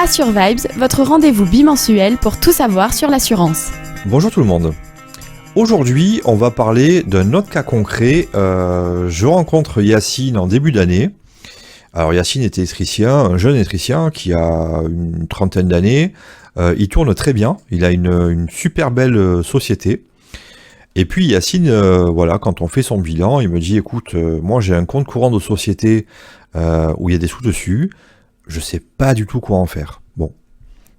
Assure Vibes, votre rendez-vous bimensuel pour tout savoir sur l'assurance. Bonjour tout le monde. Aujourd'hui, on va parler d'un autre cas concret. Je rencontre Yacine en début d'année. Alors Yacine est électricien, un jeune électricien qui a une trentaine d'années. Il tourne très bien, il a une super belle société. Et puis Yacine, quand on fait son bilan, il me dit écoute, moi j'ai un compte courant de société où il y a des sous dessus, je sais pas du tout quoi en faire. Bon,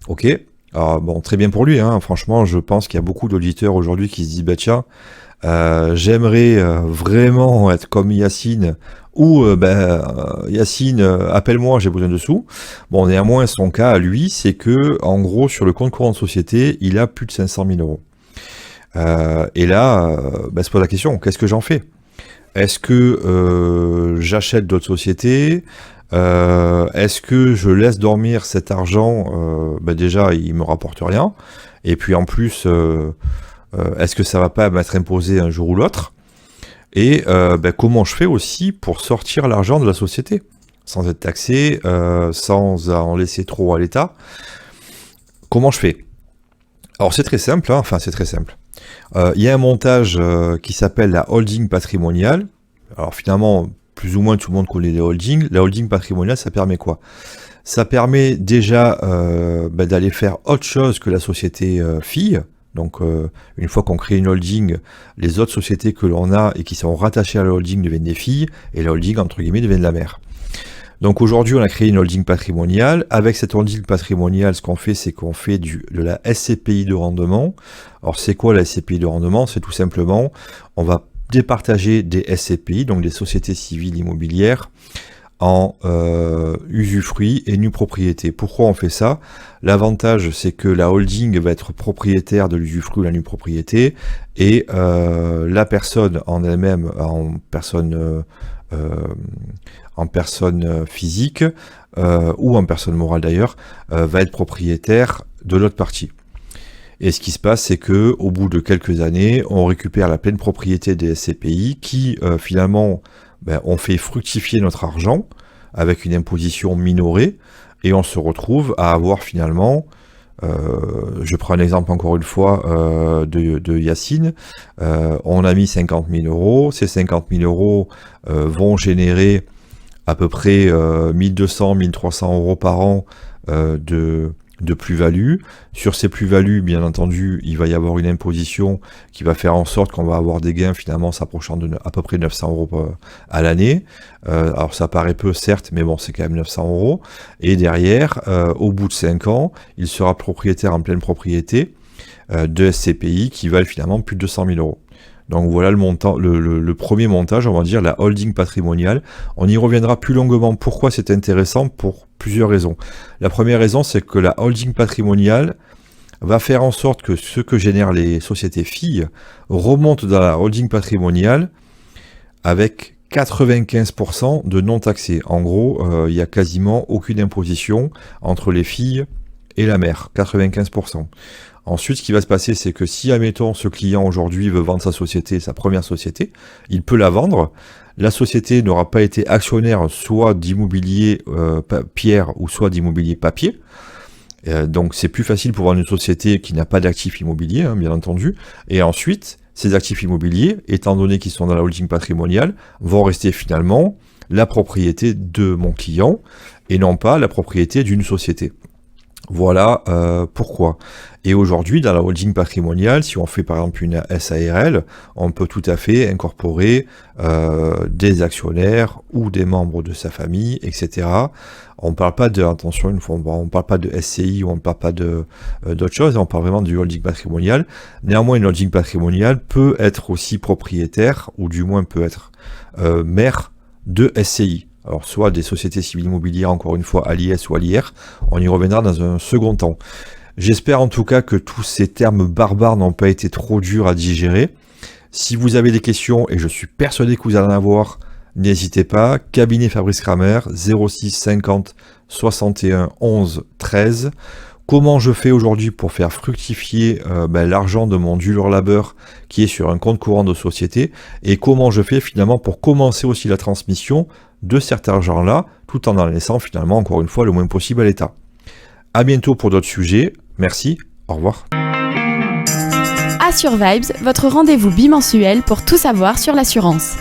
ok, alors bon, très bien pour lui, hein. Franchement, je pense qu'il y a beaucoup d'auditeurs aujourd'hui qui se disent bah tiens, j'aimerais vraiment être comme Yacine, ou Yacine, appelle-moi, j'ai besoin de sous. Bon, néanmoins, son cas à lui, c'est que en gros, sur le compte courant de société, il a plus de 500 000 euros. Et là, se pose la question, qu'est-ce que j'en fais? Est-ce que j'achète d'autres sociétés? Est-ce que je laisse dormir cet argent? Déjà, il me rapporte rien. Et puis en plus, est-ce que ça va pas m'être imposé un jour ou l'autre? Et comment je fais aussi pour sortir l'argent de la société sans être taxé, sans en laisser trop à l'État? Comment je fais? Alors c'est très simple, hein. Enfin c'est très simple. Il y a un montage qui s'appelle la holding patrimoniale. Alors finalement, plus ou moins tout le monde connaît les holdings. La holding patrimoniale, ça permet quoi? Ça permet déjà d'aller faire autre chose que la société fille. Donc une fois qu'on crée une holding, les autres sociétés que l'on a et qui sont rattachées à la holding deviennent des filles, et la holding, entre guillemets, devient de la mère. Donc aujourd'hui, on a créé une holding patrimoniale. Avec cette holding patrimoniale, ce qu'on fait, c'est qu'on fait de la SCPI de rendement. Alors c'est quoi la SCPI de rendement? C'est tout simplement, on va départager des SCPI, donc des sociétés civiles immobilières, en usufruit et nue propriété. Pourquoi on fait ça? L'avantage, c'est que la holding va être propriétaire de l'usufruit ou la nue propriété, et la personne en elle-même, en personne physique ou en personne morale d'ailleurs, va être propriétaire de l'autre partie. Et ce qui se passe, c'est que au bout de quelques années, on récupère la pleine propriété des SCPI qui finalement on fait fructifier notre argent avec une imposition minorée, et on se retrouve à avoir finalement, je prends un exemple encore une fois de Yacine, on a mis 50 000 euros, ces 50 000 euros vont générer à peu près 1200, 1300 euros par an de plus-value. Sur ces plus-values, bien entendu, il va y avoir une imposition qui va faire en sorte qu'on va avoir des gains finalement s'approchant de à peu près 900 euros à l'année. Alors ça paraît peu, certes, mais bon, c'est quand même 900 euros. Et derrière, au bout de 5 ans, il sera propriétaire en pleine propriété de SCPI qui valent finalement plus de 200 000 euros. Donc voilà le montant, le premier montage, on va dire la holding patrimoniale. On y reviendra plus longuement. Pourquoi c'est intéressant? Pour plusieurs raisons. La première raison, c'est que la holding patrimoniale va faire en sorte que ce que génèrent les sociétés filles remonte dans la holding patrimoniale avec 95% de non taxés. En gros, il n'y a quasiment aucune imposition entre les filles et la mère, 95%. Ensuite, ce qui va se passer, c'est que si, admettons, ce client aujourd'hui veut vendre sa société, sa première société, il peut la vendre. La société n'aura pas été actionnaire soit d'immobilier pierre ou soit d'immobilier papier. Donc c'est plus facile pour vendre une société qui n'a pas d'actifs immobiliers, hein, bien entendu. Et ensuite, ces actifs immobiliers, étant donné qu'ils sont dans la holding patrimoniale, vont rester finalement la propriété de mon client et non pas la propriété d'une société. Voilà pourquoi. Et aujourd'hui, dans la holding patrimoniale, si on fait par exemple une SARL, on peut tout à fait incorporer des actionnaires ou des membres de sa famille, etc. On ne parle pas de, attention, une fois, on parle pas de SCI ou on ne parle pas d'autre chose, on parle vraiment du holding patrimonial. Néanmoins, une holding patrimoniale peut être aussi propriétaire, ou du moins peut être mère de SCI. Alors soit des sociétés civiles immobilières, encore une fois, à l'IS ou à l'IR, on y reviendra dans un second temps. J'espère en tout cas que tous ces termes barbares n'ont pas été trop durs à digérer. Si vous avez des questions, et je suis persuadé que vous allez en avoir, n'hésitez pas. Cabinet Fabrice Kramer, 06 50 61 11 13. Comment je fais aujourd'hui pour faire fructifier l'argent de mon Dulor Labeur qui est sur un compte courant de société, et comment je fais finalement pour commencer aussi la transmission de cet argent-là, tout en laissant finalement, encore une fois, le moins possible à l'État. À bientôt pour d'autres sujets. Merci, au revoir. Assure Vibes, votre rendez-vous bimensuel pour tout savoir sur l'assurance.